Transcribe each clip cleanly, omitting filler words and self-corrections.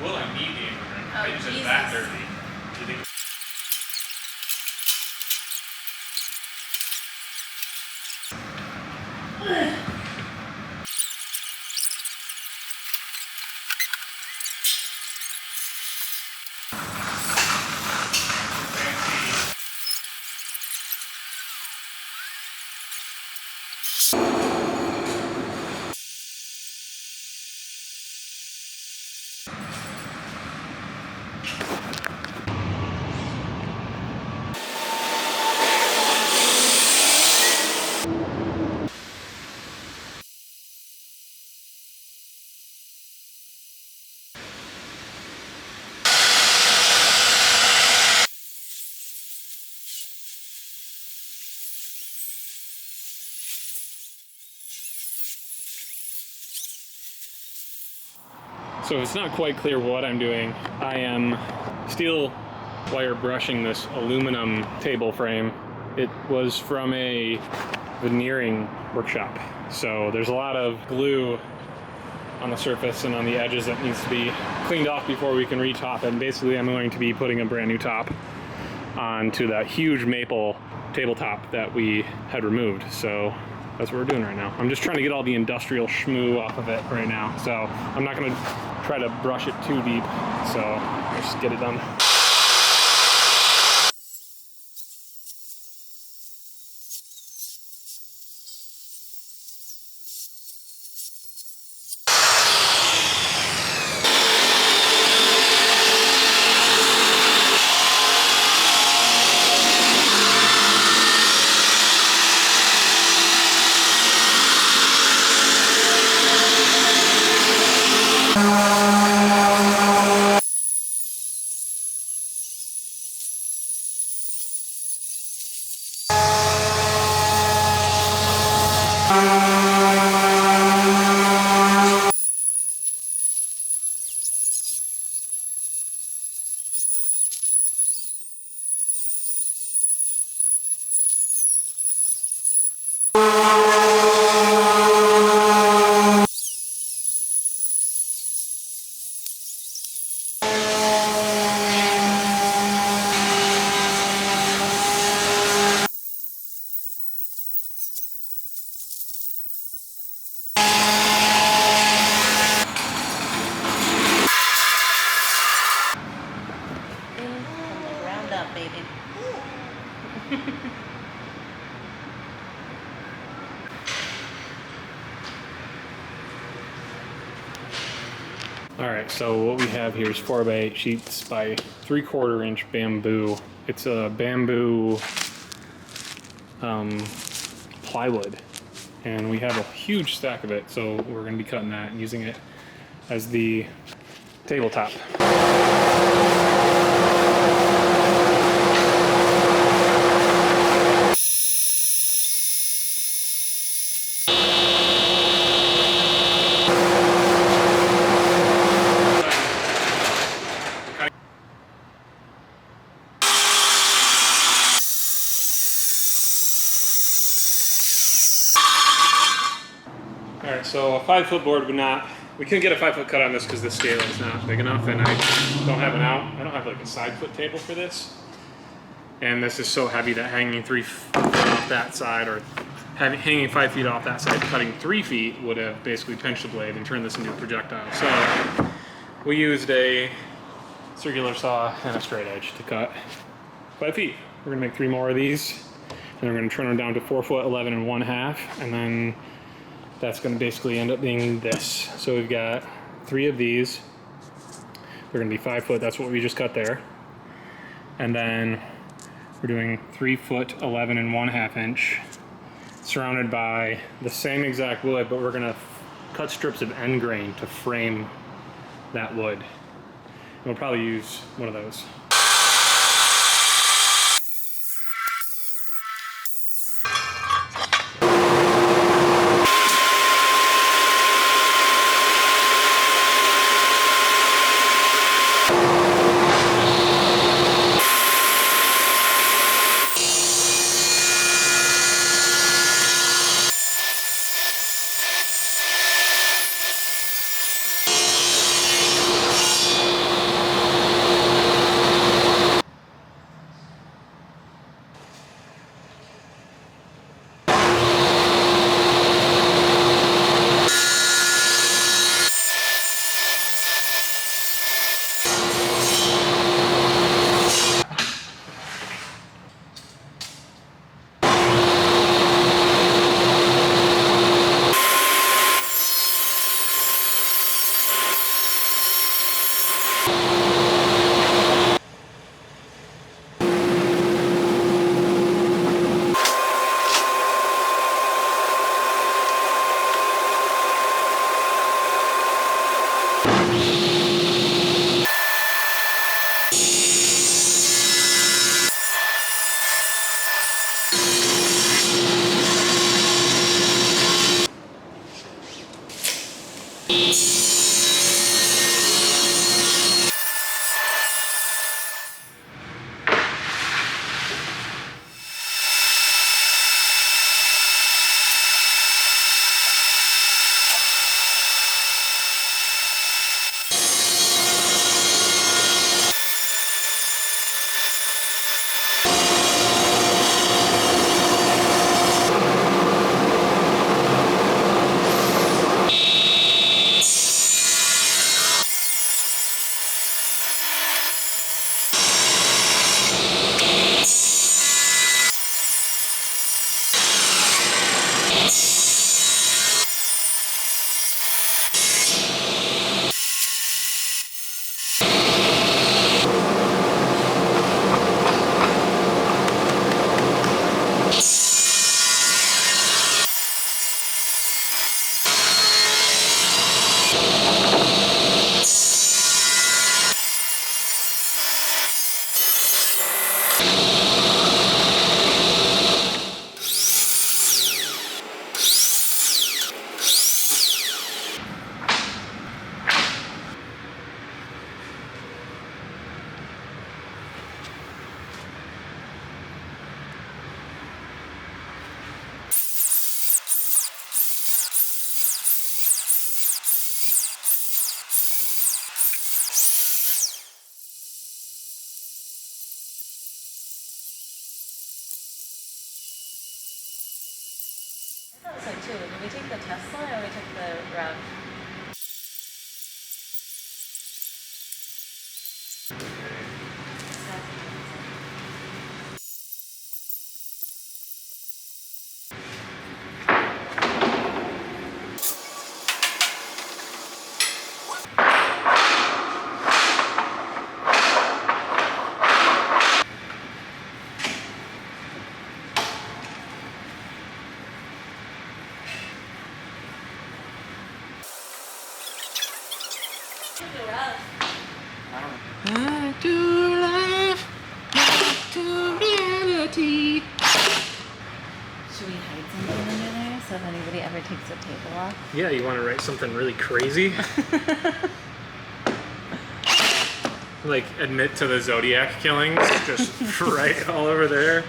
Will I need the immigrant? Oh, I use it Jesus. that dirty. Do you think? So it's not quite clear what I'm doing. I am steel wire brushing this aluminum table frame. It was from a veneering workshop. So there's a lot of glue on the surface and on the edges that needs to be cleaned off before we can retop it. And basically I'm going to be putting a brand new top onto that huge maple tabletop that we had removed. So that's what we're doing right now. I'm just trying to get all the industrial schmoo off of it right now. So I'm not gonna try to brush it too deep. So let's just get it done. Alright, so what we have here is 4x8 sheets by 3/4 inch bamboo. It's a bamboo plywood, and we have a huge stack of it, so we're going to be cutting that and using it as the tabletop. Alright, so a 5-foot board would not, we couldn't get a 5-foot cut on this because the scale is not big enough, and I don't have I don't have like a side foot table for this. And this is so heavy that hanging 3 feet off that side, or hanging 5 feet off that side, cutting 3 feet would have basically pinched the blade and turned this into a projectile. So we used a circular saw and a straight edge to cut 5 feet. We're gonna make 3 more of these, and we're gonna turn them down to 4 foot 11 1/2, and then that's going to basically end up being this. So we've got 3 of these. They're going to be 5 foot. That's what we just cut there. And then we're doing 3 foot 11 1/2 inch, surrounded by the same exact wood, but we're going to cut strips of end grain to frame that wood. And we'll probably use one of those. too. Did we take the Tesla or we took the Rev? Back to life, back to reality. Should we hide something under there so if anybody ever takes the table off? Yeah, you want to write something really crazy? Like admit to the Zodiac killings, just right all over there.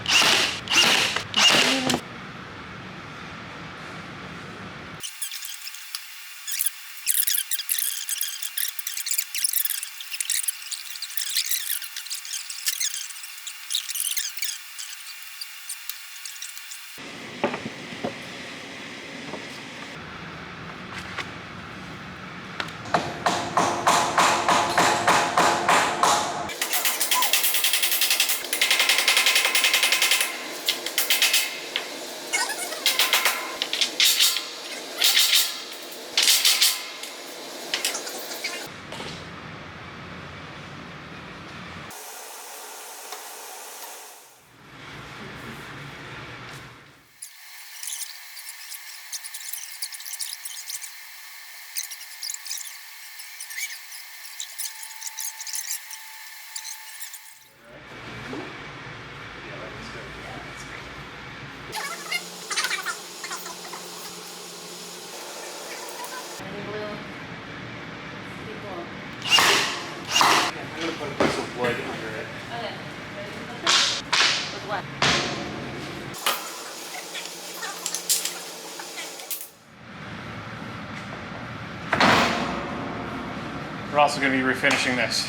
I'm gonna put a piece of wood under it. Okay. With what? We're also gonna be refinishing this.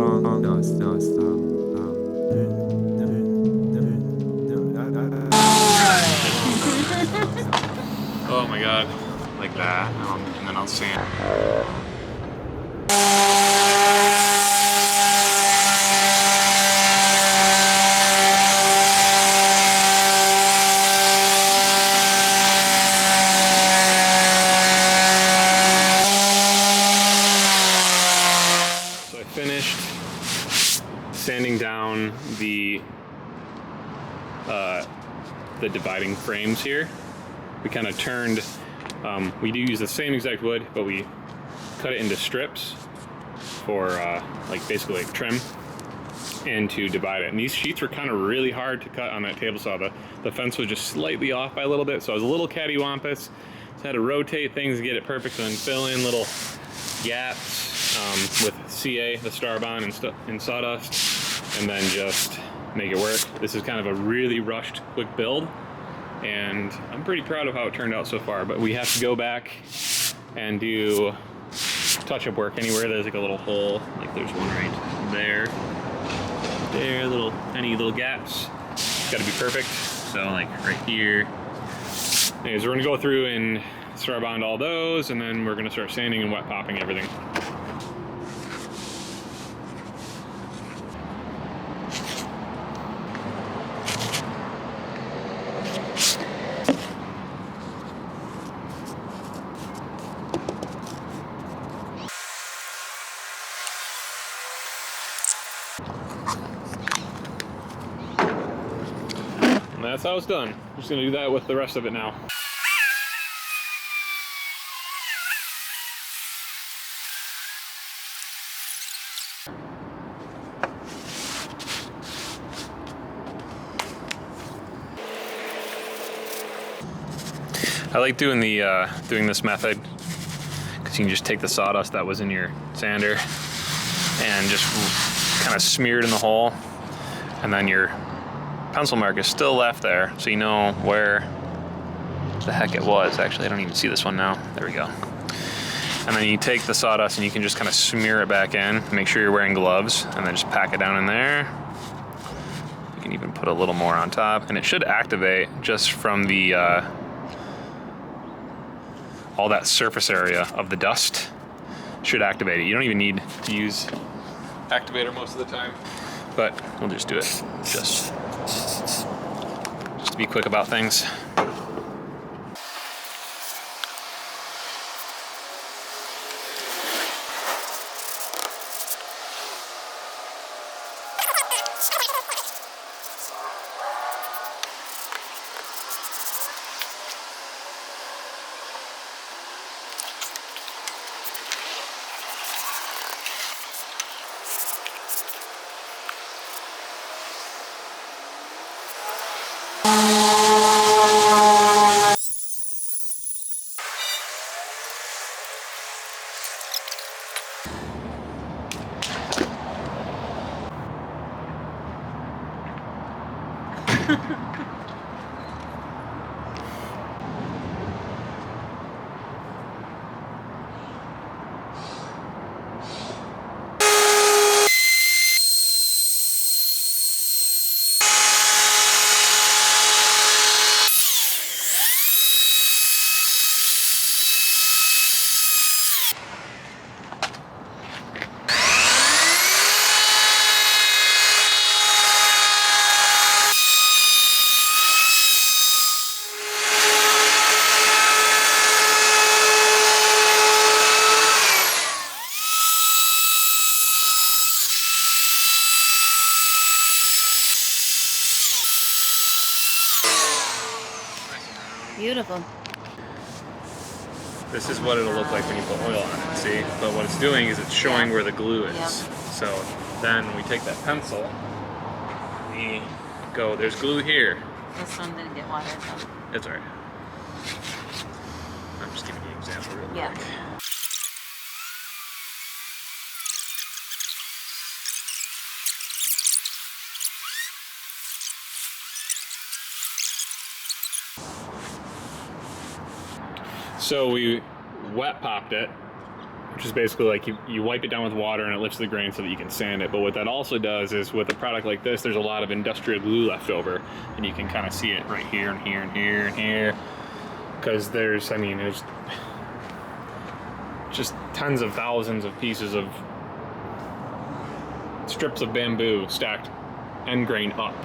Oh my god, like that, and then I'll sand. So I finished sanding down the dividing frames here. We kind of turned, we do use the same exact wood, but we cut it into strips for like basically like trim and to divide it. And these sheets were kind of really hard to cut on that table saw. The fence was just slightly off by a little bit, so I was a little cattywampus. So I had to rotate things to get it perfect and then fill in little gaps with CA, the Starbond and sawdust, and then just make it work. This is kind of a really rushed, quick build, and I'm pretty proud of how it turned out so far, but we have to go back and do touch-up work anywhere there's like a little hole, like there's one right there, little tiny little gaps. It's got to be perfect, so like right here. Anyways, we're gonna go through and Starbond all those, and then we're gonna start sanding and wet popping everything. And that's how it's done. I'm just gonna do that with the rest of it now. I like doing this method because you can just take the sawdust that was in your sander and just kind of smear it in the hole, and then your pencil mark is still left there, so you know where the heck it was. Actually, I don't even see this one now. There we go. And then you take the sawdust and you can just kind of smear it back in. Make sure you're wearing gloves, and then just pack it down in there. You can even put a little more on top, and it should activate just from the all that surface area of the dust should activate it. You don't even need to use activator most of the time, but we'll just do it just to be quick about things. Beautiful. This is what it'll look like when you put oil on it, see? But what it's doing is it's showing where the glue is. Yep. So then we take that pencil, we go, there's glue here. This one didn't get water though. It's alright. I'm just giving you an example real Yeah. quick. So we wet popped it which is basically like you wipe it down with water and it lifts the grain so that you can sand it. But what that also does is with a product like this, there's a lot of industrial glue left over, and you can kind of see it right here and here and here and here, because there's just tons of thousands of pieces of strips of bamboo stacked end grain up.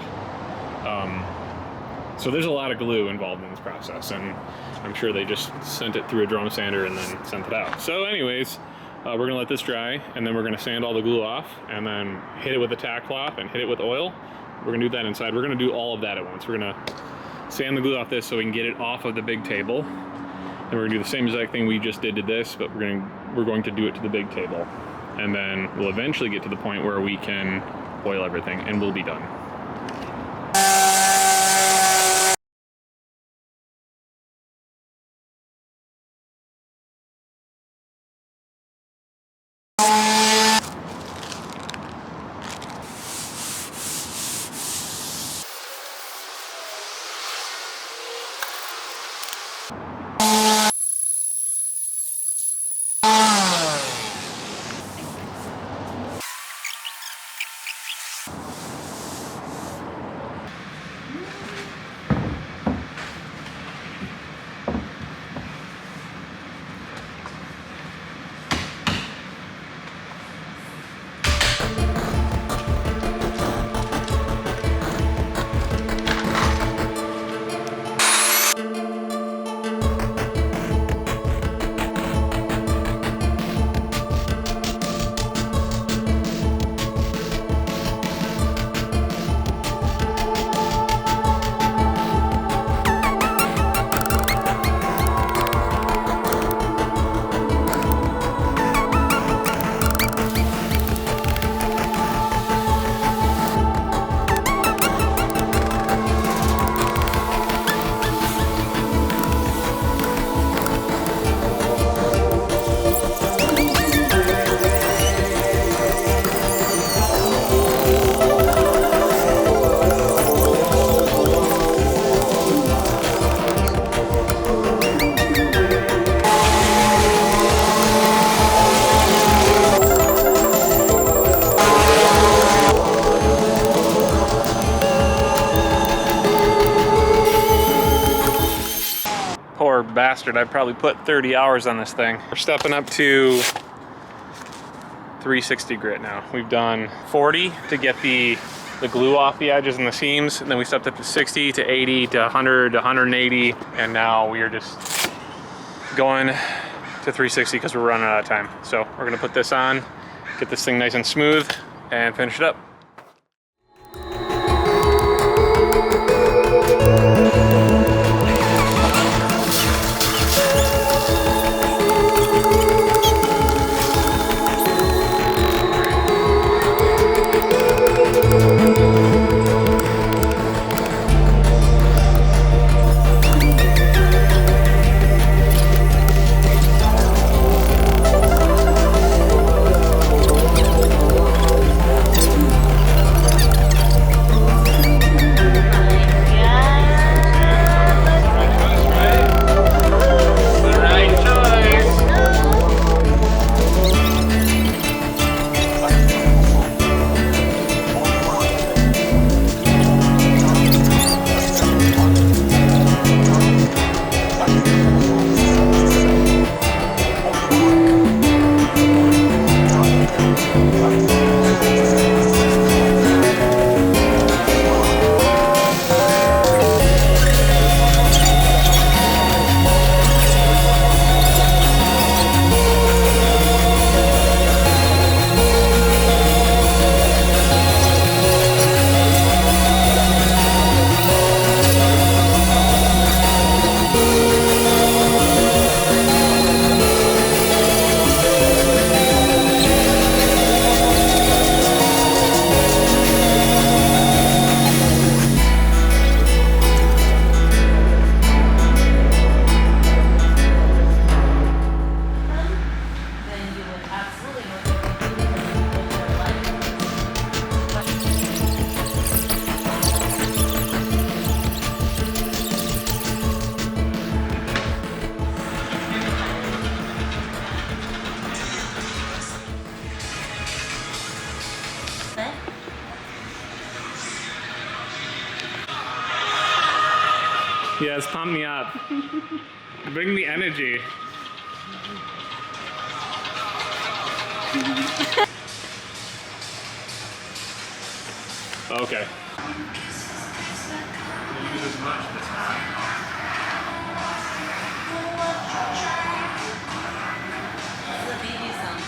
So there's a lot of glue involved in this process, and I'm sure they just sent it through a drum sander and then sent it out. So anyways, we're gonna let this dry, and then we're gonna sand all the glue off, and then hit it with a tack cloth and hit it with oil. We're gonna do that inside. We're gonna do all of that at once. We're gonna sand the glue off this so we can get it off of the big table, and we're gonna do the same exact thing we just did to this, but we're going to do it to the big table, and then we'll eventually get to the point where we can oil everything, and we'll be done. Poor bastard, I probably put 30 hours on this thing. We're stepping up to 360 grit now. We've done 40 to get the glue off the edges and the seams, and then we stepped up to 60 to 80 to 100 to 180, and now we are just going to 360 because we're running out of time. So we're gonna put this on, get this thing nice and smooth, and finish it up. Yes, pump me up. Bring the energy. Okay. Use as much this time. It's a BB song.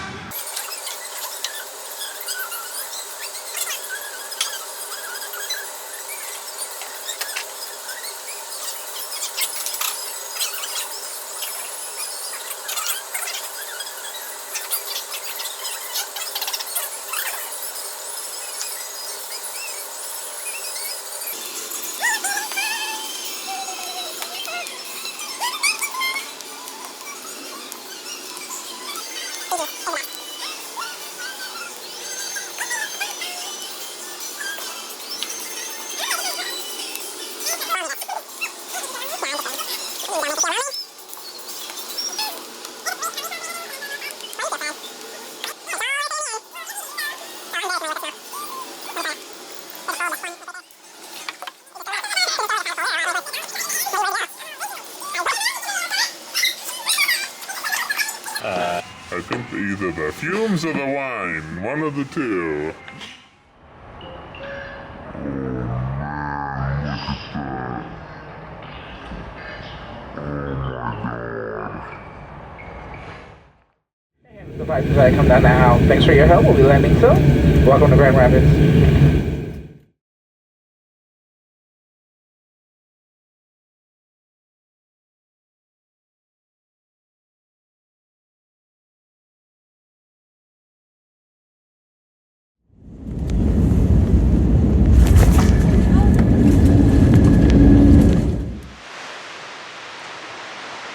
I think either the fumes or the wine, one of the two. Devices that come down now. Thanks for your help. We'll be landing soon. Welcome to Grand Rapids.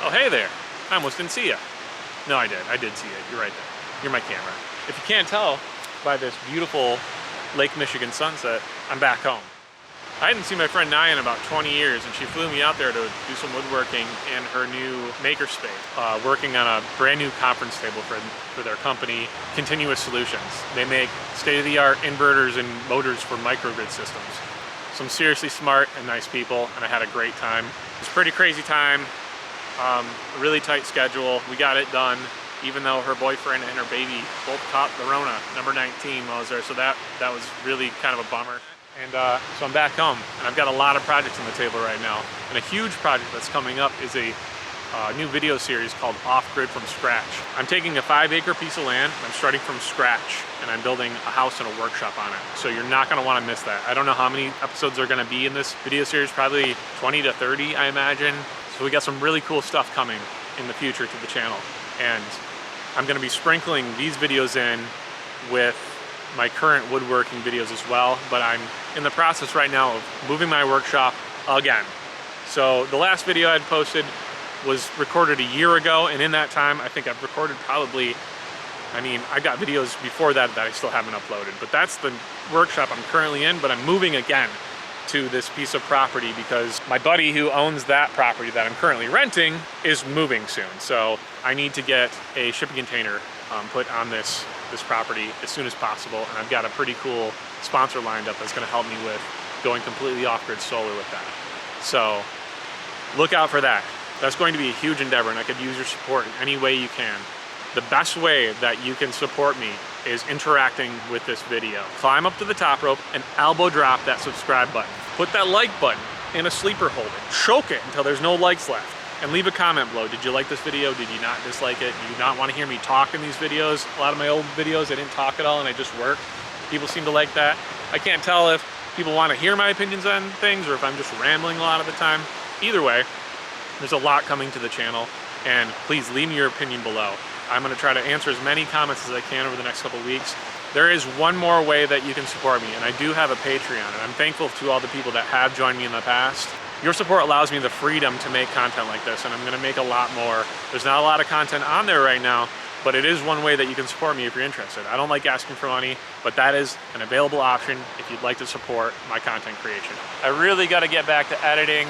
Oh, hey there. I almost didn't see you. No, I did. I did see you. You're right there. You're my camera. If you can't tell by this beautiful Lake Michigan sunset, I'm back home. I hadn't seen my friend Nia in about 20 years, and she flew me out there to do some woodworking in her new makerspace, working on a brand new conference table for their company, Continuous Solutions. They make state-of-the-art inverters and motors for microgrid systems. Some seriously smart and nice people, and I had a great time. It was a pretty crazy time. A really tight schedule. We got it done, even though her boyfriend and her baby both caught the Rona, number 19, while I was there. So that was really kind of a bummer. And so I'm back home, and I've got a lot of projects on the table right now. And a huge project that's coming up is a new video series called Off-Grid from Scratch. I'm taking a 5-acre piece of land, I'm starting from scratch, and I'm building a house and a workshop on it. So you're not gonna wanna miss that. I don't know how many episodes are gonna be in this video series, probably 20 to 30, I imagine. So we got some really cool stuff coming in the future to the channel. And I'm gonna be sprinkling these videos in with my current woodworking videos as well, but I'm in the process right now of moving my workshop again. So the last video I had posted was recorded a year ago, and in that time, I think I've recorded probably, I got videos before that I still haven't uploaded, but that's the workshop I'm currently in, but I'm moving again to this piece of property because my buddy who owns that property that I'm currently renting is moving soon. So I need to get a shipping container put on this property as soon as possible, and I've got a pretty cool sponsor lined up that's gonna help me with going completely off-grid solar with that. So look out for that. That's going to be a huge endeavor, and I could use your support in any way you can. The best way that you can support me is interacting with this video. Climb up to the top rope and elbow drop that subscribe button. Put that like button in a sleeper holder. Choke it until there's no likes left. And leave a comment below. Did you like this video? Did you not dislike it? Do you not want to hear me talk in these videos? A lot of my old videos, I didn't talk at all and I just worked. People seem to like that. I can't tell if people want to hear my opinions on things or if I'm just rambling a lot of the time. Either way, there's a lot coming to the channel, and please leave me your opinion below. I'm gonna try to answer as many comments as I can over the next couple weeks. There is one more way that you can support me, and I do have a Patreon, and I'm thankful to all the people that have joined me in the past. Your support allows me the freedom to make content like this, and I'm gonna make a lot more. There's not a lot of content on there right now, but it is one way that you can support me if you're interested. I don't like asking for money, but that is an available option if you'd like to support my content creation. I really gotta get back to editing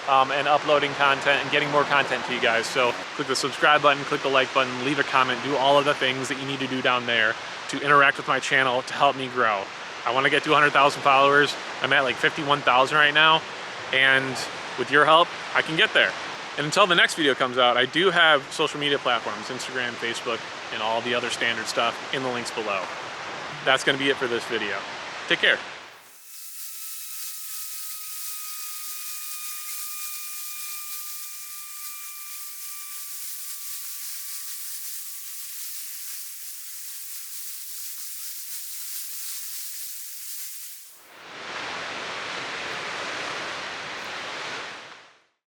and uploading content and getting more content to you guys. So click the subscribe button, click the like button, leave a comment, do all of the things that you need to do down there to interact with my channel to help me grow. I want to get to 100,000 followers. I'm at like 51,000 right now, and with your help, I can get there. And until the next video comes out, I do have social media platforms, Instagram, Facebook, and all the other standard stuff in the links below. That's gonna be it for this video. Take care.